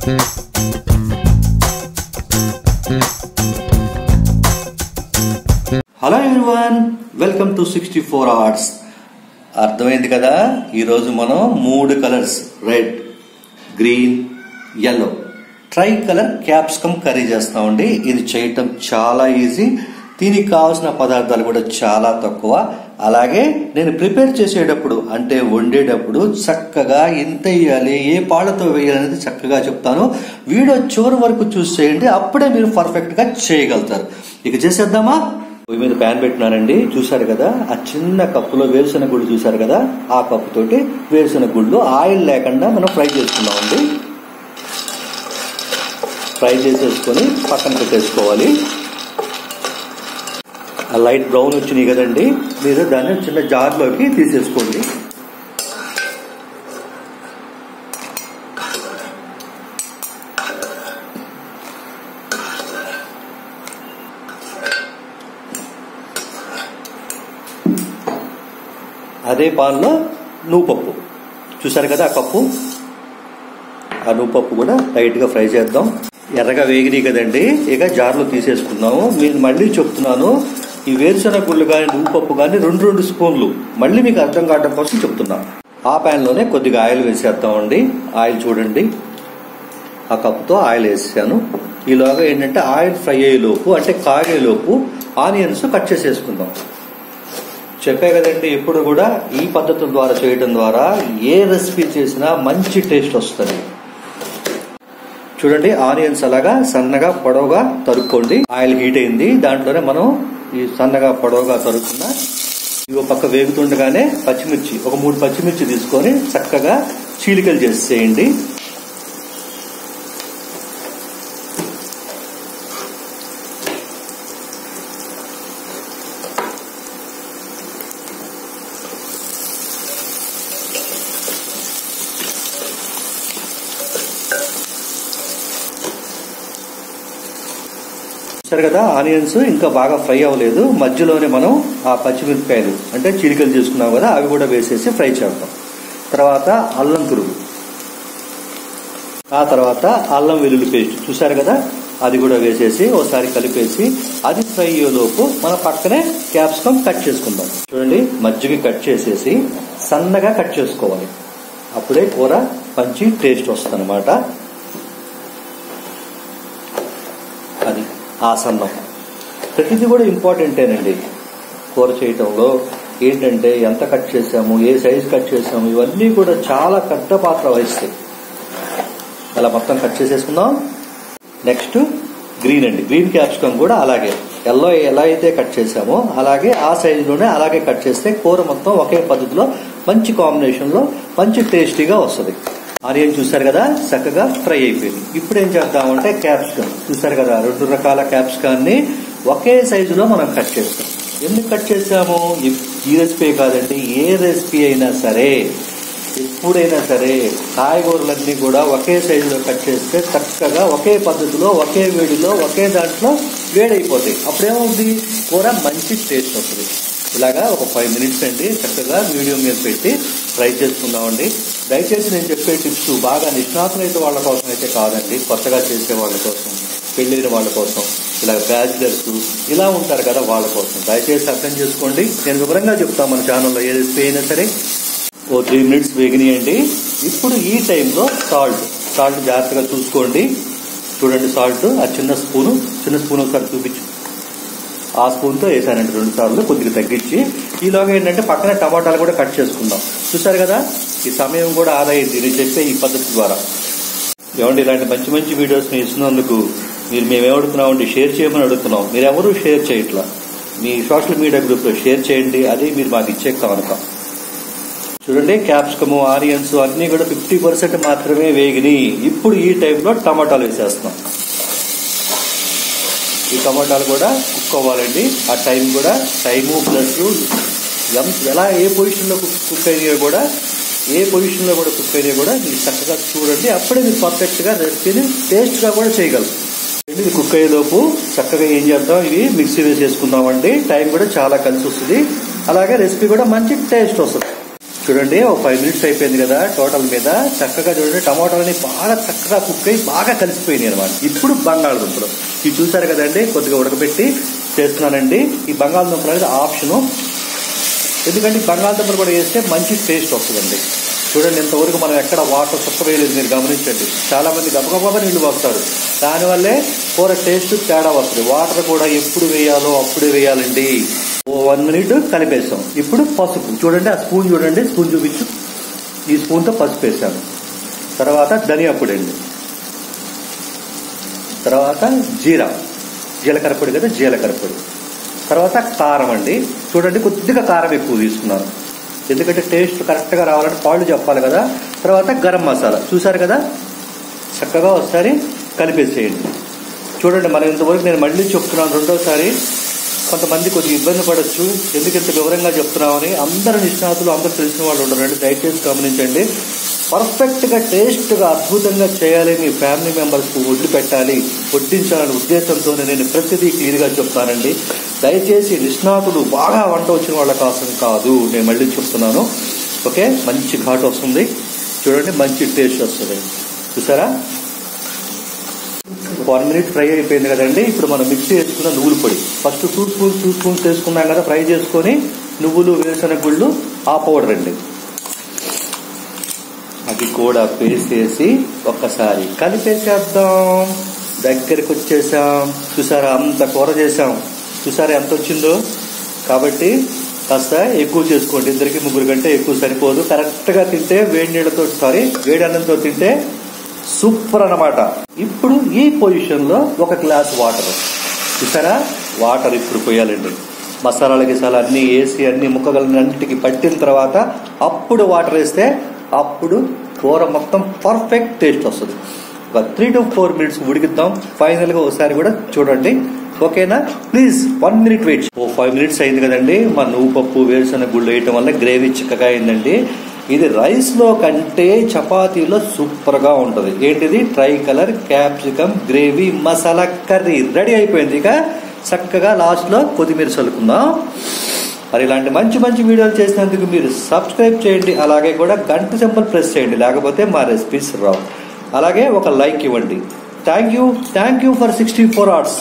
Hello everyone, welcome to 64 hours. అర్థమైంది కదా? ఈరోజు మనం 3 colours red, green, yellow try colour capsicum curry చేస్తామండి. ఇది చేయటం చాలా ఈజీ. దీనికి కావాల్సిన పదార్థాలు కూడా చాలా తక్కువ. అలాగే నేను ప్రిపేర్ చేసేటప్పుడు అంటే వండేటప్పుడు చక్కగా ఎంత వేయాలి, ఏ పాళ్ళతో వేయాలనేది చక్కగా చెప్తాను. వీడియో చివరి వరకు చూసి చేయండి, అప్పుడే మీరు పర్ఫెక్ట్ గా చేయగలుగుతారు. ఇక చేసేద్దామా? పొయ్యి మీద ప్యాన్ పెట్టినానండి. చూసారు కదా, ఆ చిన్న కప్పులో వేరుశెనగ గుళ్ళు చూసారు కదా, ఆ కప్పు తోటి వేరుశెనగ గుళ్ళు ఆయిల్ లేకుండా మనం ఫ్రై చేసుకున్నామండి. ఫ్రై చేసేసుకొని పక్కన పెట్టేసుకోవాలి. ఆ లైట్ బ్రౌన్ వచ్చినాయి కదండి, మీరు దాన్ని చిన్న జార్లోకి తీసేసుకోండి. అదే పాన్లో నువ్వుపప్పు చూసారు కదా, ఆ కప్పు, ఆ నువ్వుపప్పు కూడా లైట్ గా ఫ్రై చేద్దాం. ఎర్రగా వేగినాయి కదండి, ఇక జార్లో తీసేసుకున్నాము. నేను మళ్ళీ చెప్తున్నాను, ఈ వేరుశెనగ గుళ్ళు కానీ నువ్వుపప్పు కానీ 2 స్పూన్లు, మళ్ళీ మీకు అర్థం కావడం కోసం చెప్తున్నాను. ఆ ప్యాన్ లోనే కొద్దిగా ఆయిల్ వేసేద్దామండి. ఆయిల్ చూడండి, ఆ కప్పుతో ఆయిల్ వేసాను. ఈలోగా ఏంటంటే ఆయిల్ ఫ్రై అయ్యేలోపు అంటే కాగేలోపు ఆనియన్స్ కట్ చేసేసుకుందాం. చెప్పే కదండి, ఎప్పుడు కూడా ఈ పద్ధతుల ద్వారా చేయడం ద్వారా ఏ రెసిపీ చేసినా మంచి టేస్ట్ వస్తుంది. చూడండి, ఆనియన్స్ అలాగా సన్నగా పొడవుగా తరుక్కోండి. ఆయిల్ హీట్ అయింది, దాంట్లోనే మనం ఈ సన్నగా పొడవుగా తరుక్కున్న ఇవి పక్క వేగుతుండగానే పచ్చిమిర్చి, ఒక 3 పచ్చిమిర్చి తీసుకొని చక్కగా చీలికలు చేసేయండి. సరే కదా, ఆనియన్స్ ఇంకా బాగా ఫ్రై అవ్వలేదు. మధ్యలోనే మనం ఆ పచ్చిమిరపకాయలు అంటే చీలికలు చేసుకున్నాం కదా, అవి కూడా వేసేసి ఫ్రై చేద్దాం. తర్వాత అల్లం తురుగు, ఆ తర్వాత అల్లం వెల్లుల్లి పేస్ట్ చూసారు కదా, అది కూడా వేసేసి ఒకసారి కలిపేసి అది ఫ్రై అయ్యేలోపు మన పక్కనే క్యాప్సికమ్ కట్ చేసుకుందాం. చూడండి, మజ్జిగ కట్ చేసేసి సన్నగా కట్ చేసుకోవాలి, అప్పుడే కూర మంచి టేస్ట్ వస్తుంది అన్నమాట. అది ఆ సన్నం ప్రతిదీ కూడా ఇంపార్టెంటేనండి కూర చేయటంలో. ఏంటంటే ఎంత కట్ చేసాము, ఏ సైజు కట్ చేసాము, ఇవన్నీ కూడా చాలా పెద్ద పాత్ర వహిస్తాయి. అలా మొత్తం కట్ చేసేసుకుందాం. నెక్స్ట్ గ్రీన్ అండి, గ్రీన్ క్యాప్సికమ్ కూడా అలాగే ఎల్లో ఎలా అయితే కట్ చేసామో అలాగే ఆ సైజులోనే అలాగే కట్ చేస్తే కూర మొత్తం ఒకే పద్ధతిలో మంచి కాంబినేషన్ లో మంచి టేస్టీగా వస్తుంది. ఆనియన్ చూసారు కదా, చక్కగా ఫ్రై అయిపోయింది. ఇప్పుడు ఏం చేద్దామంటే క్యాప్సికమ్ చూసారు కదా, 2 రకాల క్యాప్సికాన్ని ఒకే సైజులో మనం కట్ చేస్తాం. ఎందుకు కట్ చేసాము? ఈ రెసిపీ కాదండి, ఏ రెసిపీ అయినా సరే, ఎప్పుడైనా సరే కాయగూరలన్నీ కూడా ఒకే సైజులో కట్ చేస్తే చక్కగా ఒకే పద్ధతిలో ఒకే వేడిలో ఒకే దాంట్లో వేడైపోతాయి. అప్పుడేమవుతుంది, కూర మంచి టేస్ట్ వస్తుంది. ఇలాగా ఒక 5 మినిట్స్ అండి చక్కగా మీడియం మీద పెట్టి ఫ్రై చేసుకుందామండి. దయచేసి నేను చెప్పే టిప్స్ బాగా నిష్ణాతులైతే వాళ్ళ కోసం అయితే కాదండి, కొత్తగా చేసే వాళ్ళ కోసం, పెళ్ళైన వాళ్ళ కోసం, ఇలా బ్యాచిలర్స్ ఇలా ఉంటారు కదా, వాళ్ళ కోసం. దయచేసి అర్థం చేసుకోండి. నేను వివరంగా చెప్తాను మన ఛానల్లో ఏ రెసిపీ అయినా సరే. 3 మినిట్స్ వేగినాయండి. ఇప్పుడు ఈ టైంలో సాల్ట్ జాగ్రత్తగా చూసుకోండి. చూడండి, సాల్ట్ ఆ చిన్న స్పూన్ ఒకసారి చూపించు. ఆ స్పూన్తో వేసానండి 2 సార్లు, కొద్దిగా తగ్గించి. ఈలోగా ఏంటంటే పక్కన టమాటాలు కూడా కట్ చేసుకుందాం. చూసారు కదా, ఈ సమయం కూడా ఆదా అయింది నేను చెప్పే ఈ పద్ధతి ద్వారా. ఏమండి, ఇలాంటి మంచి మంచి వీడియోస్ ఇస్తున్నందుకు మేమేమడుగుతున్నామండి, షేర్ చేయమని అడుగుతున్నాం. మీరెవరూ షేర్ చేయట్లా. మీ సోషల్ మీడియా గ్రూప్ లో షేర్ చేయండి, అది మీరు మాకు ఇచ్చే కనుక. చూడండి, క్యాప్సికమ్, ఆనియన్స్ అన్ని కూడా 50% మాత్రమే వేగినాయి. ఇప్పుడు ఈ టైంలో టమాటాలు వేసేస్తున్నాం. ఈ టమాటాలు కూడా కుక్ అవ్వాలండి. ఆ టైము ప్లస్ ఎలా ఏ పొజిషన్లో కుక్ అయినాయో కూడా మీరు చక్కగా చూడండి. అప్పుడే మీరు పర్ఫెక్ట్ గా రెసిపీని టేస్ట్ గా కూడా చేయగలరు. ఇది కుక్ అయ్యేలోపు చక్కగా ఏం చేద్దాం, ఇవి మిక్సీ వేసేసుకుందామండి. టైం కూడా చాలా కలిసి వస్తుంది, అలాగే రెసిపీ కూడా మంచి టేస్ట్ వస్తుంది. చూడండి ఒక 5 మినిట్స్ అయిపోయింది కదా టోటల్ మీద. చక్కగా చూడండి టమాటాలని బాగా చక్కగా కుక్ అయ్యి బాగా కలిసిపోయినాయి అనమాట. ఇప్పుడు బంగాళదుంపలు ఇవి చూసారు కదండి, కొద్దిగా ఉడకబెట్టి చేస్తున్నానండి. ఈ బంగాళదుంపలు అనేది ఆప్షను, ఎందుకంటే బంగాళదుంపలు కూడా వేస్తే మంచి టేస్ట్ వస్తుందండి. చూడండి ఇంతవరకు మనం ఎక్కడ వాటర్ చుక్క వేయలేదు, మీరు గమనించండి. చాలా మంది గబగబా నీళ్లు పోస్తారు, దానివల్లే కూర టేస్ట్ తేడా వస్తుంది. వాటర్ కూడా ఎప్పుడు వేయాలో అప్పుడే వేయాలండి. 1 మినిట్ కలిపేసాం. ఇప్పుడు పసుపు చూడండి, ఆ స్పూన్ చూడండి, స్పూన్ చూపించు. ఈ స్పూన్తో పసుపు వేసాను. తర్వాత ధనియా పొడి అండి, తర్వాత జీలకర్ర పొడి కదా, జీలకర్ర పొడి. తర్వాత కారం అండి, చూడండి కొద్దిగా కారం ఎక్కువ తీసుకున్నాను, ఎందుకంటే టేస్ట్ కరెక్ట్గా రావాలంటే పాళ్ళు చెప్పాలి కదా. తర్వాత గరం మసాలా చూసారు కదా, చక్కగా ఒకసారి కలిపేసేయండి. చూడండి మనం ఇంతవరకు నేను మళ్ళీ చెప్తున్నాను రెండోసారి, కొంతమంది కొద్దిగా ఇబ్బంది పడవచ్చు, ఎందుకు ఇంత వివరంగా చెప్తున్నామని. అందరు నిష్ణాతులు, అందరూ తెలిసిన వాళ్ళు ఉండరండి, దయచేసి గమనించండి. పర్ఫెక్ట్గా టేస్ట్గా అద్భుతంగా చేయాలి, మీ ఫ్యామిలీ మెంబర్స్కు వడ్డించాలని ఉద్దేశంతో నేను ప్రతిదీ క్లియర్గా చెప్తానండి. దయచేసి నిష్ణాతులు బాగా వంట వచ్చిన వాళ్ళ కోసం కాదు, నేను మళ్ళీ చెప్తున్నాను. ఓకే, మంచి ఘాటు వస్తుంది చూడండి, మంచి టేస్ట్ వస్తుంది. చూసారా 1 మినిట్ ఫ్రై అయిపోయింది కదండి. ఇప్పుడు మనం మిక్సీ వేసుకున్న నువ్వుల పొడి ఫస్ట్ 2 స్పూన్స్ వేసుకున్నాం కదా, ఫ్రై చేసుకొని నువ్వులు, వేరుశనగ గుళ్ళు, ఆ పౌడర్ అండి, అది కూడా పేస్ట్ వేసి ఒక్కసారి కలిపేసేద్దాం. దగ్గరికి వచ్చేసాం. చూసారా అంత కూర చేసాం, చూసారా ఎంత వచ్చిందో. కాబట్టి కాస్త ఎక్కువ చేసుకోండి, 2-3 కంటే ఎక్కువ సరిపోదు. కరెక్ట్గా తింటే వేడి అన్నంతో తింటే సూపర్ అన్నమాట. ఇప్పుడు ఈ పొజిషన్ లో 1 గ్లాస్ వాటర్, చూసారా వాటర్ ఇప్పుడు పోయాలండి. మసాలాల గిసాలు అన్ని వేసి అన్ని ముక్కలన్నింటికి పట్టిన తర్వాత అప్పుడు వాటర్ వేస్తే అప్పుడు కూర మొత్తం పర్ఫెక్ట్ టేస్ట్ వస్తుంది. ఒక 3 to 4 మినిట్స్ ఉడికిద్దాం. ఫైనల్ గా ఒకసారి కూడా చూడండి, ఓకేనా? Please 1 minute wait. 5 మినిట్స్ అయింది కదండి. మా నువ్వు పప్పు, వేరుశనగ గుళ్ళు వేయటం వల్ల గ్రేవీ చిక్కగా అయిందండి. ఇది రైస్ లో కంటే చపాతీలో సూపర్ గా ఉంటది. ఏంటిది? Try colour capsicum gravy masala curry ready అయిపోయింది. ఇక చక్కగా లాస్ట్ లో కొత్తిమీర చల్లుకుందాం. మరి ఇలాంటి మంచి మంచి వీడియోలు చేసినందుకు మీరు సబ్స్క్రైబ్ చేయండి, అలాగే కూడా గంట సింబల్ ప్రెస్ చేయండి, లేకపోతే మా రెసిపీస్ రావు. అలాగే ఒక లైక్ ఇవ్వండి. Thank you for 64 hours.